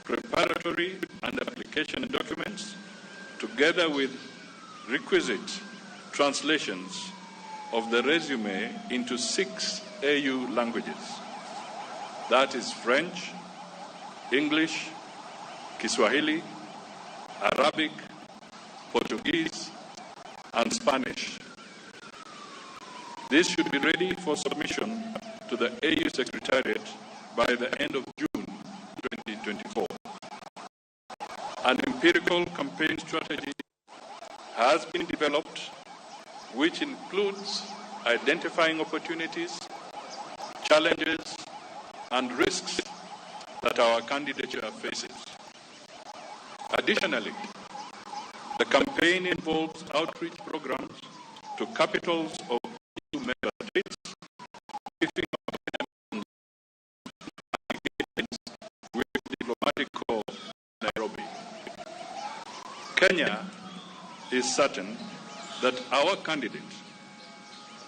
preparatory and application documents, together with requisite translations of the resume into 6 AU languages. That is French, English, Kiswahili, Arabic, Portuguese, and Spanish. This should be ready for submission to the AU Secretariat by the end of June 2024. An empirical campaign strategy has been developed, which includes identifying opportunities, challenges, and risks that our candidature faces. Additionally, the campaign involves outreach programs to capitals of EU member states, briefing with diplomatic corps in Nairobi. Kenya is certain that our candidate,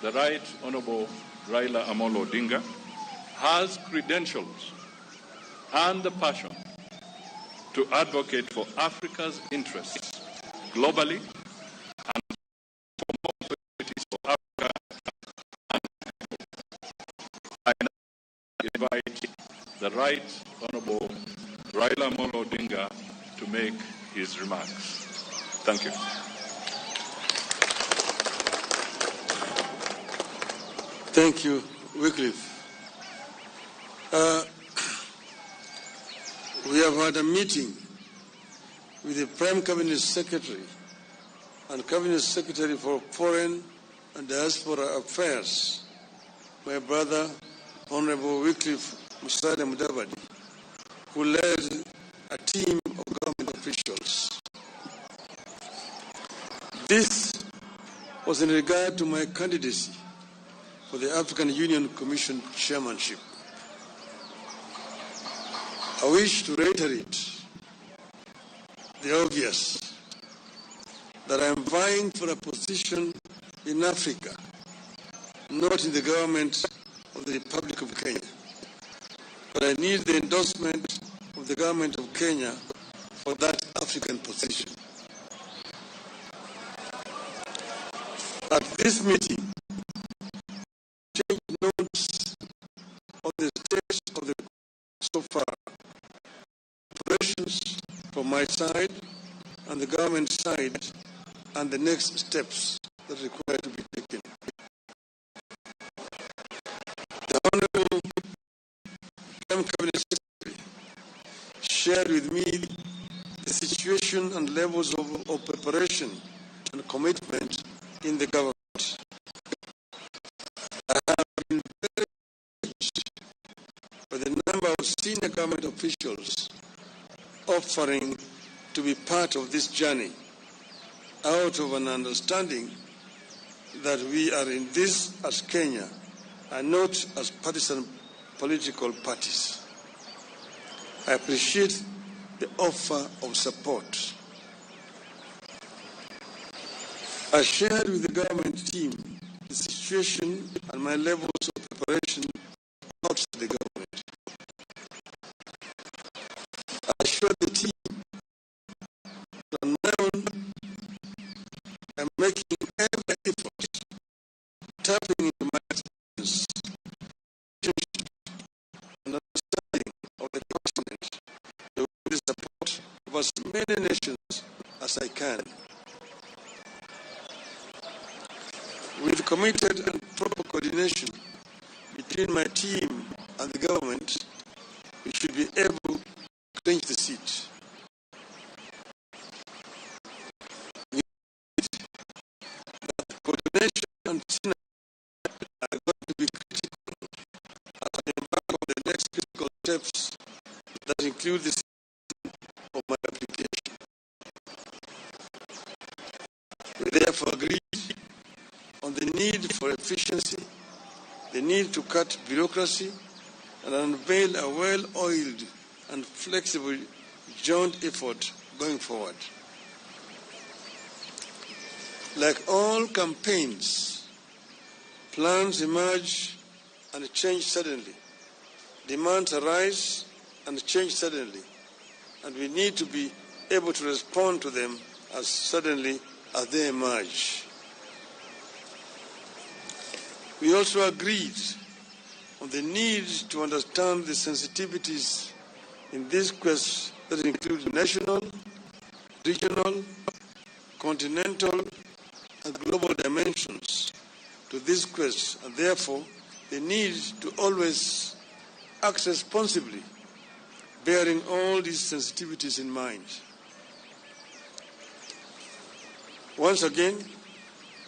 the Right Honorable Raila Amolo Odinga, has credentials and the passion to advocate for Africa's interests globally and for more opportunities for Africa. And I invite the Right Honorable Raila Amolo Odinga to make his remarks. Thank you. Thank you, Wycliffe. We have had a meeting with the Prime Cabinet Secretary and Cabinet Secretary for Foreign and Diaspora Affairs, my brother, Honorable Wycliffe Musalia Mudavadi, who led a team of government officials. This was in regard to my candidacy for the African Union Commission chairmanship. I wish to reiterate the obvious, that I am vying for a position in Africa, not in the government of the Republic of Kenya. But I need the endorsement of the government of Kenya for that African position. At this meeting, take notes of the status of the so far operations from my side and the government side, and the next steps that are required to be taken. The Honorable Prime Cabinet Secretary shared with me the situation and levels of preparation and commitment in the government. I have been very encouraged by the number of senior government officials offering to be part of this journey, out of an understanding that we are in this as Kenya and not as partisan political parties. I appreciate the offer of support. I shared with the government team the situation and my levels of preparation outside the government. I assured the team that on my own, I'm making every effort, tapping into my experience and understanding of the continent, with the support of as many nations as I can. With committed and proper coordination between my team and the government, we should be able to clinch the seat. That coordination and synergy are going to be critical as I embark on the next critical steps that include the of my application. We therefore agreed on the need for efficiency, the need to cut bureaucracy, and unveil a well-oiled and flexible joint effort going forward. Like all campaigns, plans emerge and change suddenly. Demands arise and change suddenly. and we need to be able to respond to them as suddenly as they emerge. We also agreed on the need to understand the sensitivities in this quest that include national, regional, continental, and global dimensions to this quest, and therefore the need to always act responsibly, bearing all these sensitivities in mind. Once again,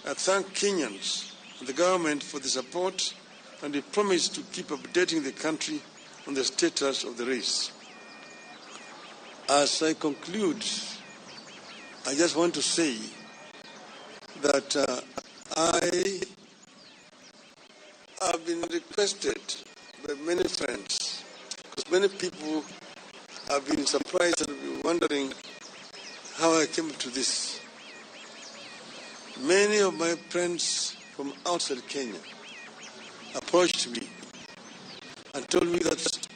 I thank Kenyans and the government for the support, and we promise to keep updating the country on the status of the race. As I conclude, I just want to say that I have been requested by many friends, because many people have been surprised and been wondering how I came to this. Many of my friends from outside Kenya approached me and told me that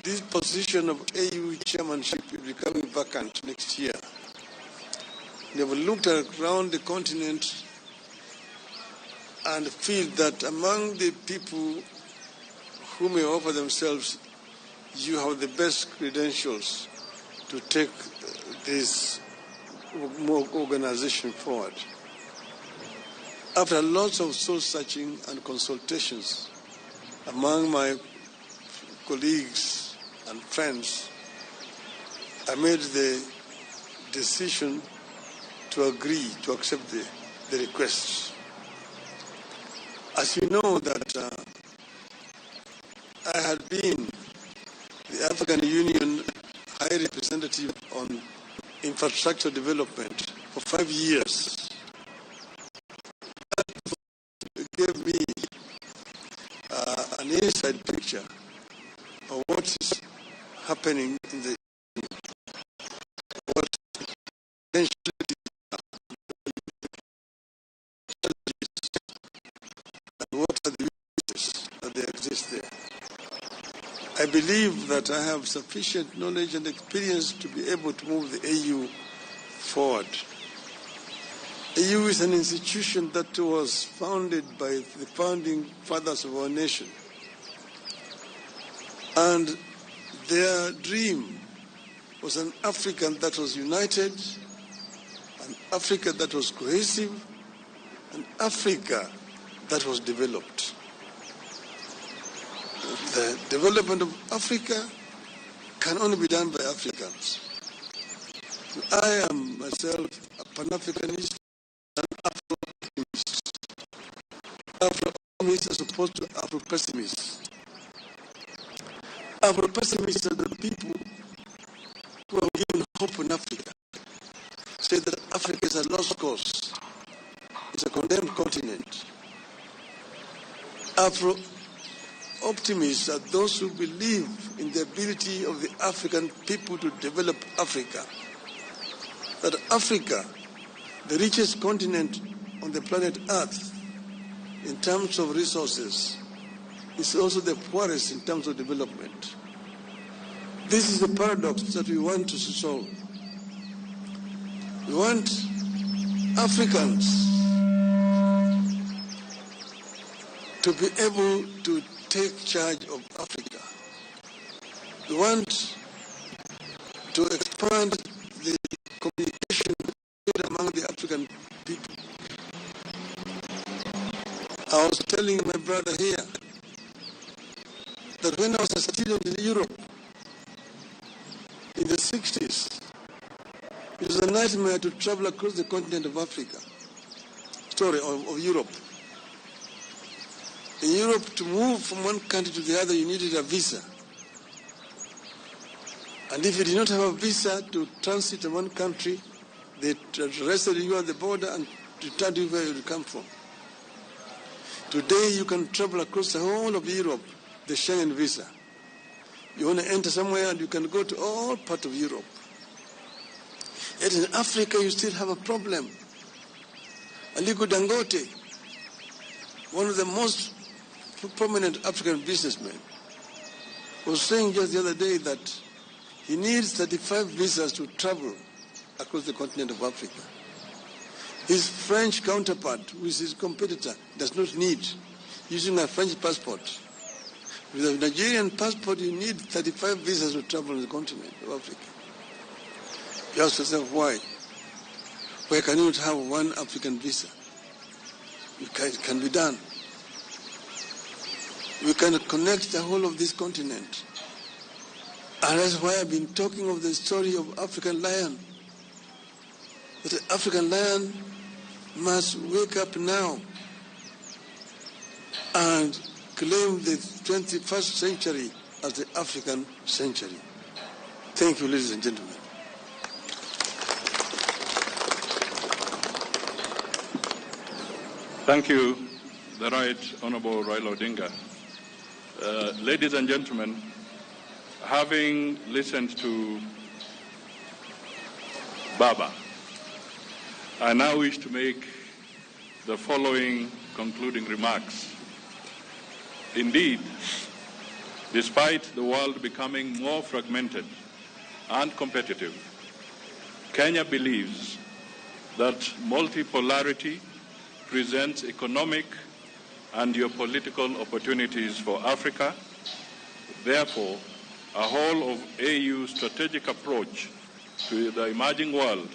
this position of AU chairmanship will be becoming vacant next year. They have looked around the continent and feel that among the people who may offer themselves, you have the best credentials to take this organization forward. After lots of soul-searching and consultations among my colleagues and friends, I made the decision to agree to accept the request. As you know that I had been the African Union High Representative on Infrastructure Development for 5 years. That gave me an inside picture of what is happening in the what potentially and what are the weaknesses that they exist there. I believe that I have sufficient knowledge and experience to be able to move the AU forward. AU is an institution that was founded by the founding fathers of our nation. And their dream was an Africa that was united, an Africa that was cohesive, an Africa that was developed. The development of Africa can only be done by Africans. I am myself a Pan-Africanist and Afro-optimist. Afro-optimists as opposed to Afro-pessimists. Afro-pessimists are the people who have given hope in Africa, say that Africa is a lost cause. It's a condemned continent. Afro-optimists are those who believe in the ability of the African people to develop Africa. That Africa, the richest continent on the planet Earth in terms of resources, is also the poorest in terms of development. This is the paradox that we want to solve. We want Africans to be able to take charge of Africa. We want to expand the communication among the African people. I was telling my brother here that when I was a student in Europe in the 60s, it was a nightmare to travel across the continent of Africa, of Europe. In Europe, to move from one country to the other, you needed a visa. And if you did not have a visa to transit in one country, they arrested you at the border and returned you where you come from. Today, you can travel across the whole of Europe, the Schengen visa. You want to enter somewhere and you can go to all parts of Europe. Yet in Africa, you still have a problem. Aliko Dangote, one of the most prominent African businessmen, was saying just the other day that He needs 35 visas to travel across the continent of Africa. His French counterpart, who is his competitor, does not need, using a French passport. With a Nigerian passport, you need 35 visas to travel on the continent of Africa. You ask yourself, why? Why can you not have one African visa? It can be done. We can connect the whole of this continent. And that's why I've been talking of the story of African lion. That the African lion must wake up now and claim the 21st century as the African century. Thank you, ladies and gentlemen. Thank you, the Right Honourable Raila Odinga. Ladies and gentlemen, having listened to Baba, I now wish to make the following concluding remarks. Indeed, despite the world becoming more fragmented and competitive, Kenya believes that multipolarity presents economic and geopolitical opportunities for Africa. Therefore, a whole of AU strategic approach to the emerging world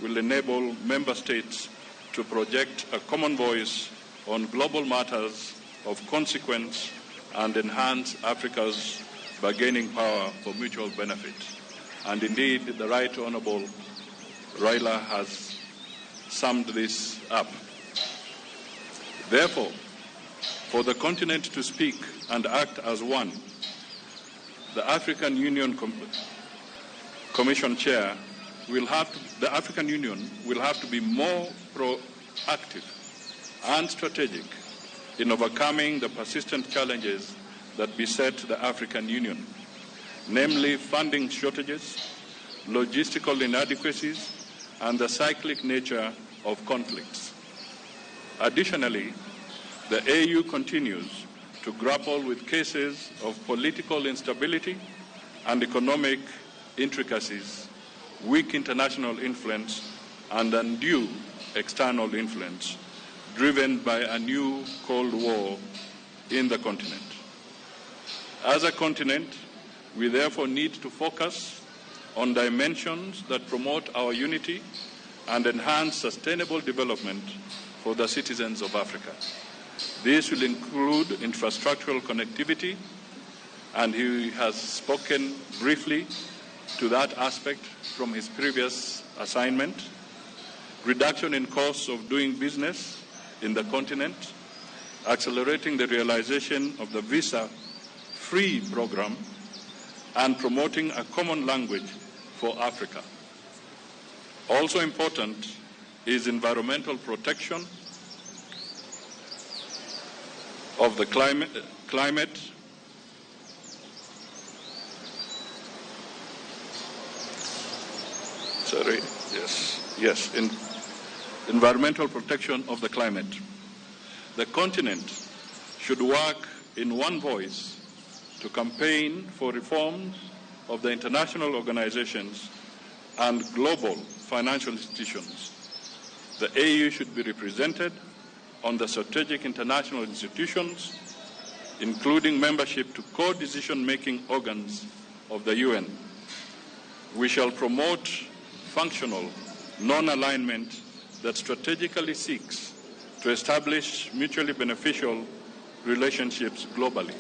will enable member states to project a common voice on global matters of consequence and enhance Africa's bargaining power for mutual benefit. And indeed, the Right Honourable Raila has summed this up. Therefore, for the continent to speak and act as one, the African Union Commission Chair the African Union will have to be more proactive and strategic in overcoming the persistent challenges that beset the African Union, namely funding shortages, logistical inadequacies, and the cyclic nature of conflicts. Additionally, the AU continues to grapple with cases of political instability and economic intricacies, weak international influence, and undue external influence, driven by a new Cold War in the continent. As a continent, we therefore need to focus on dimensions that promote our unity and enhance sustainable development for the citizens of Africa. This will include infrastructural connectivity, and he has spoken briefly to that aspect from his previous assignment, reduction in costs of doing business in the continent, accelerating the realization of the visa-free program, and promoting a common language for Africa. Also important is environmental protection of the climate environmental protection of the climate. The continent should work in one voice to campaign for reform of the international organizations and global financial institutions. The AU should be represented on the strategic international institutions, including membership to co-decision-making organs of the UN. We shall promote functional non-alignment that strategically seeks to establish mutually beneficial relationships globally.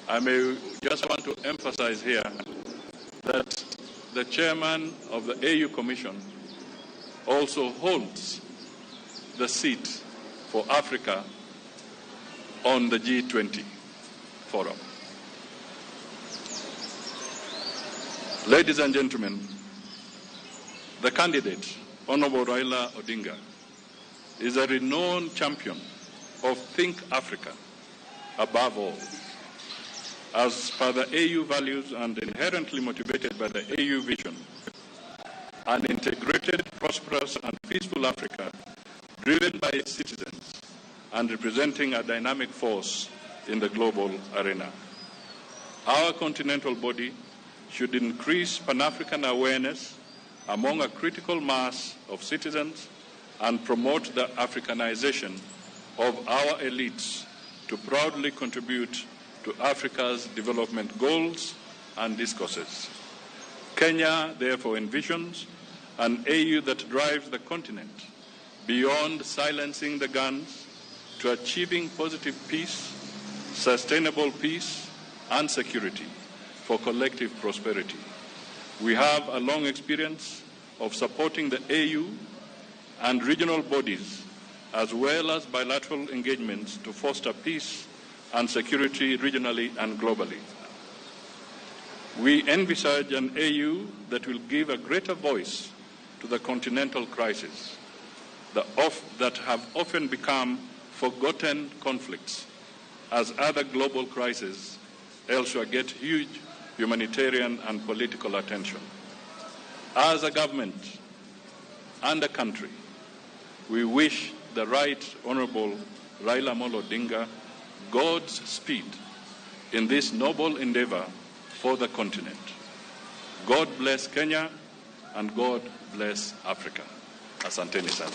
I may just want to emphasize here that the chairman of the AU Commission also holds the seat for Africa on the G20 forum. Ladies and gentlemen, the candidate, Honorable Raila Odinga, is a renowned champion of Think Africa above all. As per the AU values and inherently motivated by the AU vision, an integrated, prosperous and peaceful Africa driven by its citizens and representing a dynamic force in the global arena. Our continental body should increase Pan-African awareness among a critical mass of citizens and promote the Africanization of our elites to proudly contribute to Africa's development goals and discourses. Kenya therefore envisions an AU that drives the continent beyond silencing the guns to achieving positive peace, sustainable peace, and security for collective prosperity. We have a long experience of supporting the AU and regional bodies, as well as bilateral engagements to foster peace and security regionally and globally. We envisage an AU that will give a greater voice to the continental crisis that have often become forgotten conflicts, as other global crises elsewhere get huge humanitarian and political attention. As a government and a country, we wish the Right Honorable Raila Amolo Odinga God's speed in this noble endeavor for the continent. God bless Kenya and God bless Africa. Asanteni sana.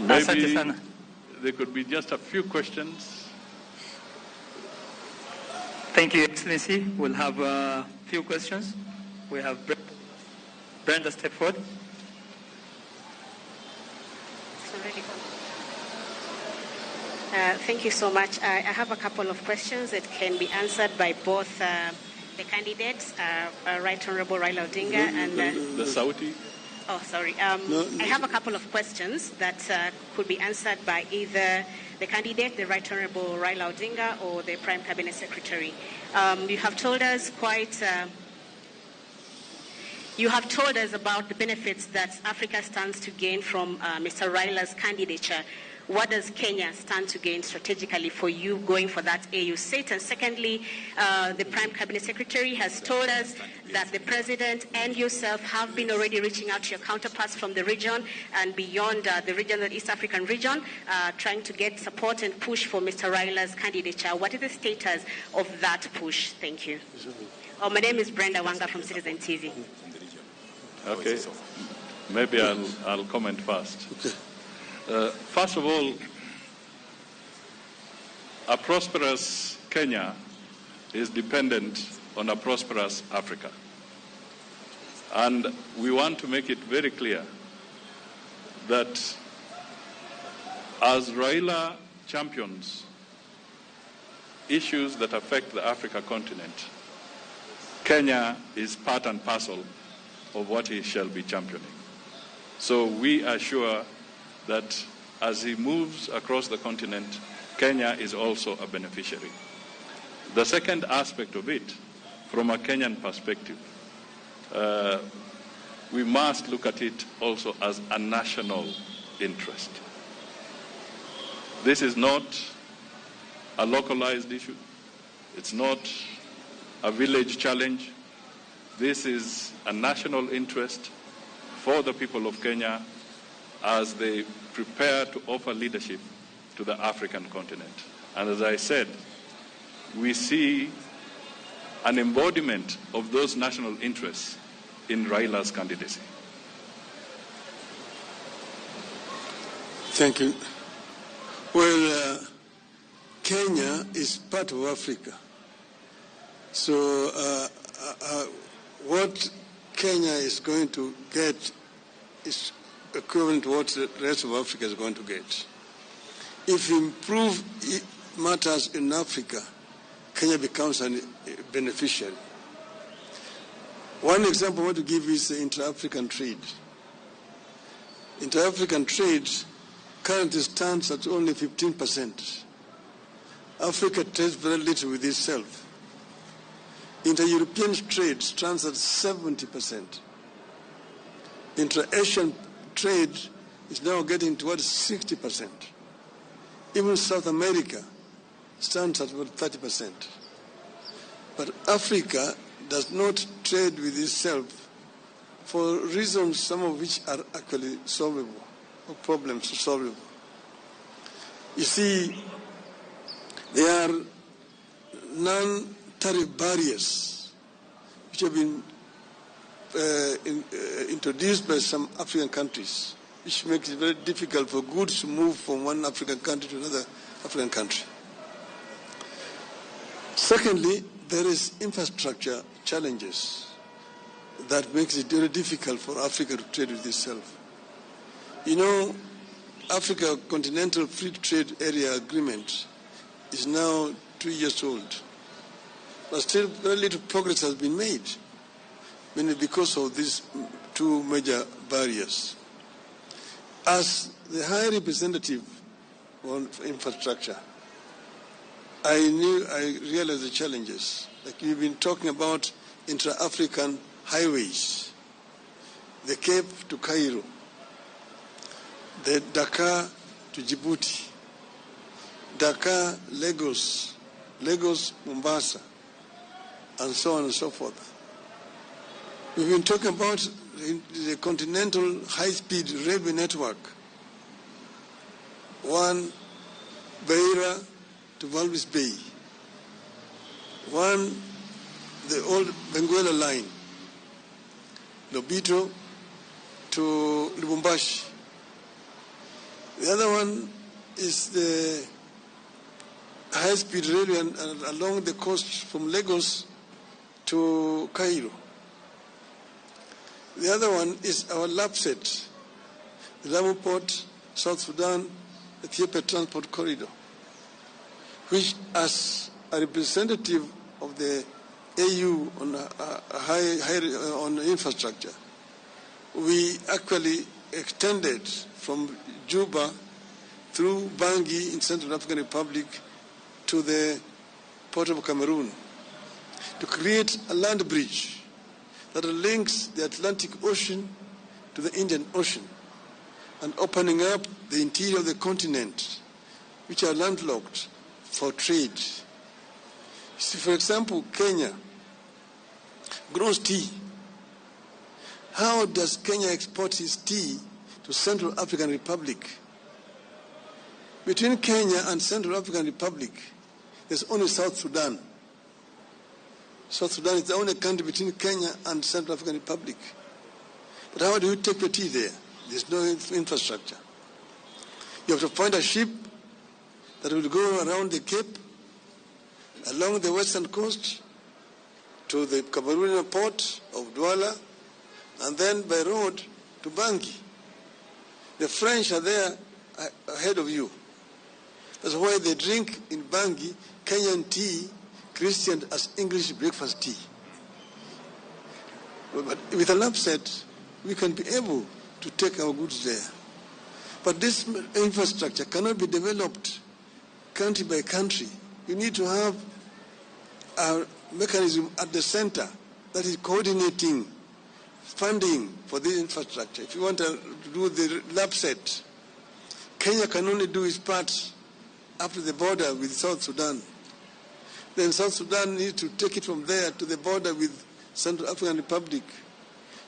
Maybe there could be just a few questions. Thank you, Excellency. We'll have a few questions. We have Brenda, step forward. Thank you so much. I have a couple of questions that can be answered by both the candidates, Right Honorable Raila Odinga and... the Saudi? Oh, sorry. I have a couple of questions that could be answered by either the candidate, the Right Honorable Raila Odinga, or the Prime Cabinet Secretary. You have told us about the benefits that Africa stands to gain from Mr. Raila's candidature. What does Kenya stand to gain strategically for you going for that AU seat? And secondly, the Prime Cabinet Secretary has told us that the President and yourself have been already reaching out to your counterparts from the region and beyond the region, the East African region, trying to get support and push for Mr. Raila's candidature. What is the status of that push? Thank you. My name is Brenda Wanga from Citizen TV. Okay. Maybe I'll comment first. First of all, a prosperous Kenya is dependent on a prosperous Africa. And we want to make it very clear that as Raila champions issues that affect the Africa continent, Kenya is part and parcel of what he shall be championing. So we are sure that as he moves across the continent, Kenya is also a beneficiary. The second aspect of it, from a Kenyan perspective, we must look at it also as a national interest. This is not a localized issue. It's not a village challenge. This is a national interest for the people of Kenya as they prepare to offer leadership to the African continent. And as I said, we see an embodiment of those national interests in Raila's candidacy. Thank you. Well, Kenya is part of Africa. So what Kenya is going to get is equivalent to what the rest of Africa is going to get. If we improve matters in Africa, Kenya becomes a beneficiary. One example I want to give is the intra-African trade. Intra-African trade currently stands at only 15%. Africa trades very little with itself. Inter-European trade stands at 70%. Intra-Asian trade is now getting towards 60%. Even South America stands at about 30%. But Africa does not trade with itself for reasons, some of which are actually solvable, or problems solvable. You see, There are non-tariff barriers which have been introduced by some African countries, which makes it very difficult for goods to move from one African country to another African country. Secondly, there is infrastructure challenges that makes it very difficult for Africa to trade with itself. You know, Africa Continental Free Trade Area Agreement is now 2 years old, but still very little progress has been made, mainly because of these two major barriers. As the High Representative on infrastructure, I realized the challenges. Like you've been talking about intra-African highways, the Cape to Cairo, the Dakar to Djibouti, Dakar, Lagos, Lagos, Mombasa, and so on and so forth. We've been talking about the continental high-speed railway network, one Beira to Walvis Bay, one the old Benguela line, Lobito to Lubumbashi. The other one is the high-speed railway along the coast from Lagos to Cairo. The other one is our LAPSET, the Lamu Port, South Sudan, Ethiopia Transport Corridor, which, as a representative of the AU on on infrastructure, we actually extended from Juba through Bangui in Central African Republic to the Port of Cameroon to create a land bridge that links the Atlantic Ocean to the Indian Ocean and opening up the interior of the continent, which are landlocked, for trade. See, for example, Kenya grows tea. How does Kenya export its tea to Central African Republic? Between Kenya and Central African Republic, there's only South Sudan. South Sudan is the only country between Kenya and Central African Republic. But how do you take the tea there? There's no infrastructure. You have to find a ship that will go around the Cape, along the western coast, to the Cameroonian port of Douala, and then by road to Bangui. The French are there ahead of you. That's why they drink in Bangui Kenyan tea, christened as English breakfast tea. But with a LAPSET, we can be able to take our goods there. But this infrastructure cannot be developed country by country. You need to have a mechanism at the center that is coordinating funding for this infrastructure. If you want to do the LAPSET, Kenya can only do its part up to the border with South Sudan. Then South Sudan needs to take it from there to the border with Central African Republic.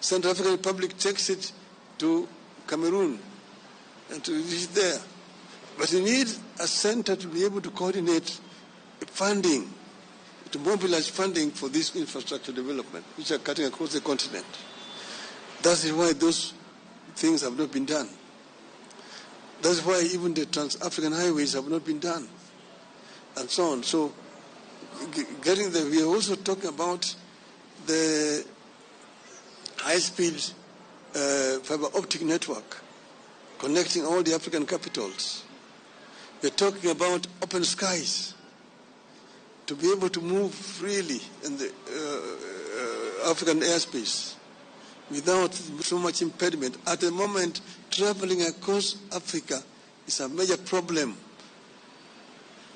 Central African Republic takes it to Cameroon and to reach there. But you need a center to be able to coordinate funding, to mobilize funding for this infrastructure development, which are cutting across the continent. That is why those things have not been done. That's why even the trans-African highways have not been done, and so on. So, getting there, we are also talking about the high-speed fiber optic network connecting all the African capitals. We're talking about open skies to be able to move freely in the African airspace without so much impediment. At the moment, traveling across Africa is a major problem.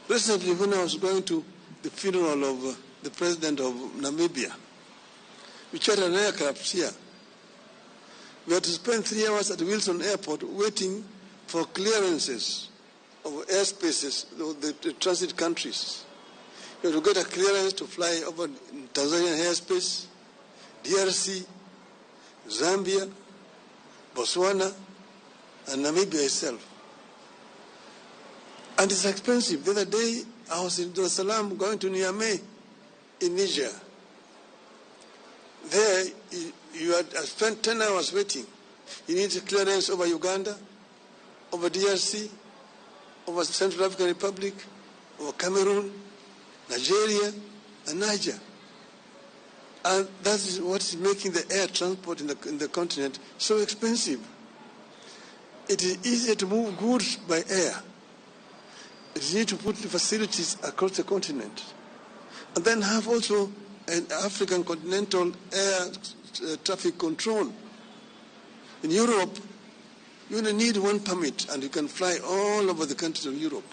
Recently, when I was going to the funeral of the president of Namibia, we chartered an aircraft here. We had to spend 3 hours at Wilson Airport waiting for clearances of airspaces, the transit countries. You have to get a clearance to fly over Tanzanian airspace, DRC, Zambia, Botswana, and Namibia itself. And it's expensive. The other day, I was in Dar es Salaam going to Niamey in Niger. There, you had spent 10 hours waiting. You need a clearance over Uganda, over DRC, over Central African Republic, over Cameroon, Nigeria, and Niger. And that is what is making the air transport in the continent so expensive. It is easier to move goods by air. It need to put the facilities across the continent. And then have also an African continental air traffic control. In Europe, you only need one permit and you can fly all over the countries of Europe.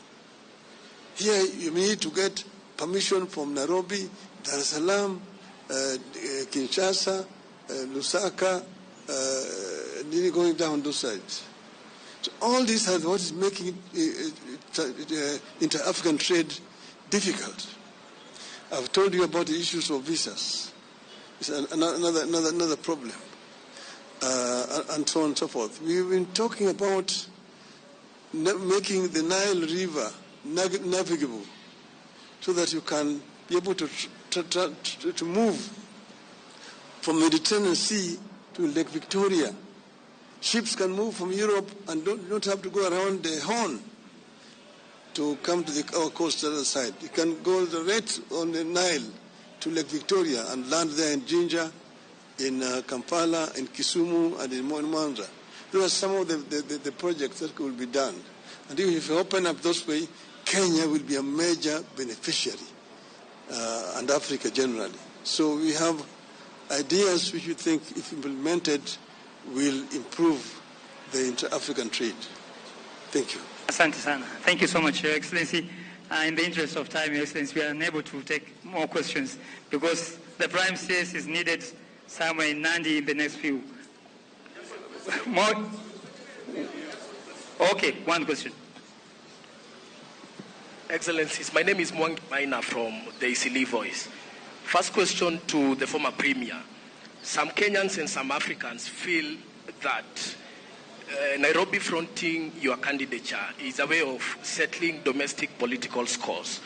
Here, you need to get permission from Nairobi, Dar es Salaam, Kinshasa, Lusaka, going down those sides. So all this is what is making inter-African trade difficult. I've told you about the issues of visas. It's another problem, and so on and so forth. We've been talking about making the Nile River navigable so that you can be able to move from the Mediterranean Sea to Lake Victoria. Ships can move from Europe and don't have to go around the Horn to come to our coast on the other side. You can go right on the Nile to Lake Victoria and land there in Jinja, in Kampala, in Kisumu, and in Mwanza. Those are some of the projects that will be done. And if you open up those way, Kenya will be a major beneficiary, and Africa generally. So we have ideas which we think, if implemented, will improve the inter-African trade. Thank you. Asante sana. Thank you so much, Your Excellency. In the interest of time, Your Excellency, we are unable to take more questions because the Prime CS is needed somewhere in Nandi in the next few. More? Okay, one question. Excellencies, my name is Mwangi Maina from the Isili Voice. First question to the former Premier. Some Kenyans and some Africans feel that Nairobi fronting your candidature is a way of settling domestic political scores.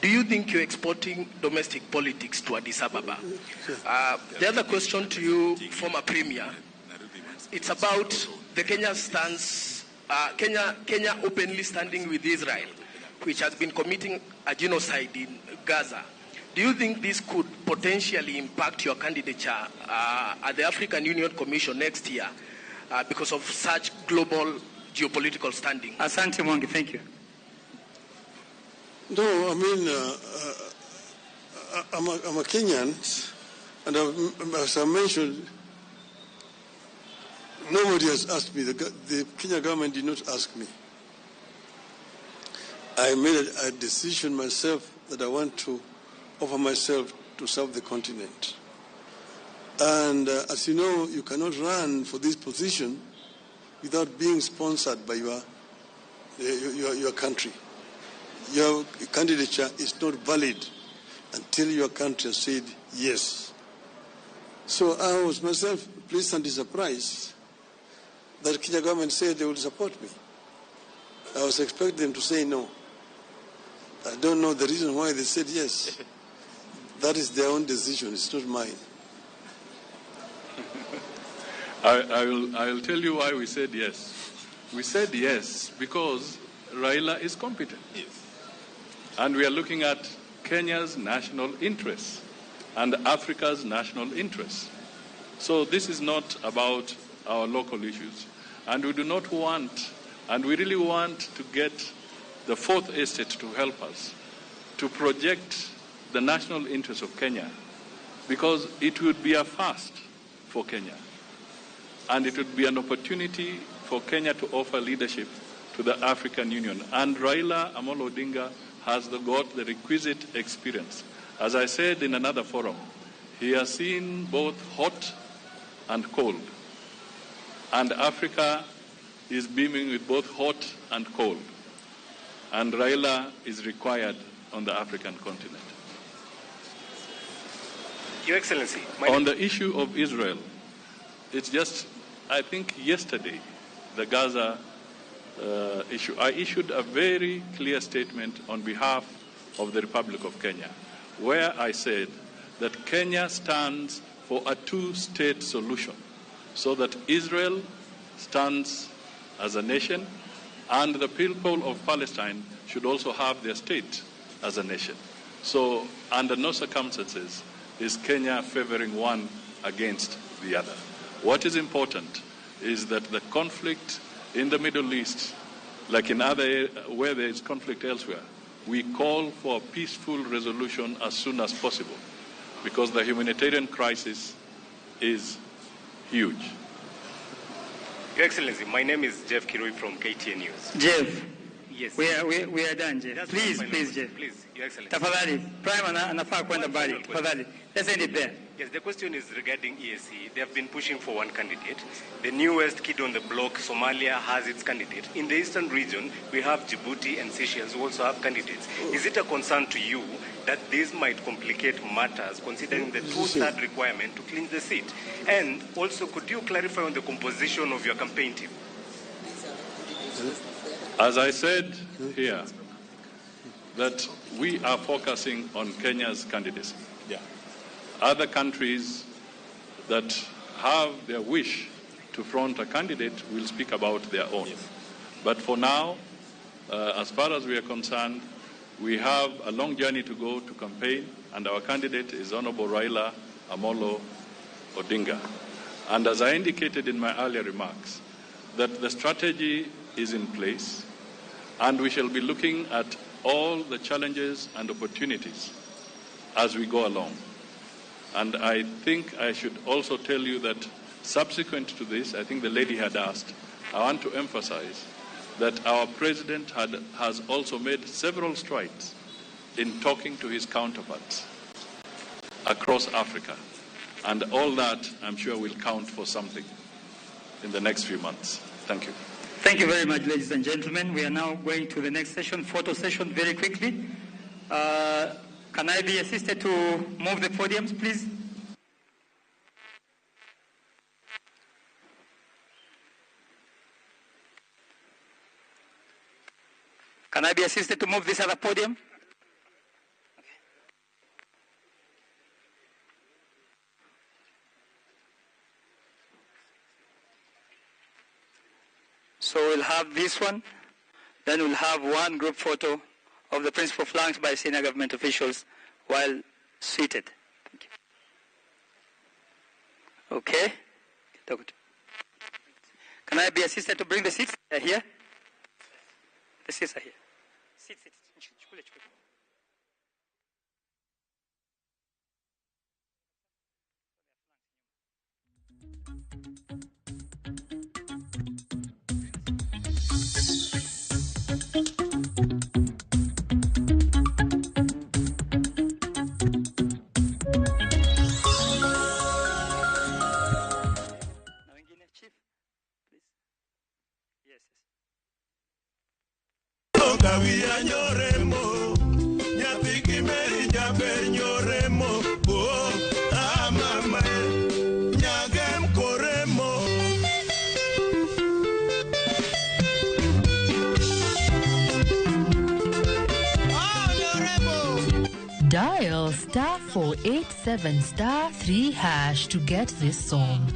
Do you think you're exporting domestic politics to Addis Ababa? The other question to you, former Premier, it's about the Kenya stance, Kenya openly standing with Israel, which has been committing a genocide in Gaza. Do you think this could potentially impact your candidature at the African Union Commission next year because of such global geopolitical standing? Asante Mwangi, thank you. No, I mean, I'm a Kenyan, and as I mentioned, nobody has asked me. The Kenya government did not ask me. I made a decision myself that I want to offer myself to serve the continent. And as you know, you cannot run for this position without being sponsored by your country. Your candidature is not valid until your country has said yes. So I was myself pleasantly surprised that the Kenya government said they would support me. I was expecting them to say no. I don't know the reason why they said yes. That is their own decision. It's not mine. I will tell you why we said yes. We said yes because Raila is competent. Yes. And we are looking at Kenya's national interests and Africa's national interests. So this is not about our local issues. And we do not want, and we really want to get the Fourth Estate to help us to project the national interests of Kenya, because it would be a first for Kenya. And it would be an opportunity for Kenya to offer leadership to the African Union. And Raila Amolo Odinga has got the requisite experience. As I said in another forum, he has seen both hot and cold. And Africa is beaming with both hot and cold. And Raila is required on the African continent. Your Excellency. On the issue of Israel, it's just, I think yesterday, the Gaza issue, I issued a very clear statement on behalf of the Republic of Kenya, where I said that Kenya stands for a two-state solution, so that Israel stands as a nation and the people of Palestine should also have their state as a nation. So under no circumstances is Kenya favoring one against the other. What is important is that the conflict in the Middle East, like in other where there is conflict elsewhere, we call for a peaceful resolution as soon as possible, because the humanitarian crisis is huge. Your Excellency, my name is Jeff Kirui from KTN News. Jeff, Yes. we are done, Jeff. Please, Jeff. Please, Your Excellency. Tafadhali, Prime anafaa kwenda mbali. Tafadhali, let's end it there. Yes, the question is regarding EAC. They have been pushing for one candidate. The newest kid on the block, Somalia, has its candidate. In the eastern region, we have Djibouti and Seychelles who also have candidates. Is it a concern to you that this might complicate matters, considering the two-third requirement to clinch the seat? And also, could you clarify on the composition of your campaign team? As I said here, that we are focusing on Kenya's candidacy. Yeah. Other countries that have their wish to front a candidate will speak about their own. Yes. But for now, as far as we are concerned, we have a long journey to go to campaign, and our candidate is Honorable Raila Amolo Odinga. And as I indicated in my earlier remarks, that the strategy is in place, and we shall be looking at all the challenges and opportunities as we go along. And I think I should also tell you that subsequent to this, I think the lady had asked, I want to emphasize that our president has also made several strides in talking to his counterparts across Africa. And all that, I'm sure, will count for something in the next few months. Thank you. Thank you very much, ladies and gentlemen. We are now going to the next session, photo session, very quickly. Can I be assisted to move the podiums, please? Can I be assisted to move this other podium? So we'll have this one, then we'll have one group photo of the principal flanked by senior government officials while seated. Thank you. Okay. Can I be assisted to bring the seats here? The seats are here. Sit. Dial *487*3# to get this song.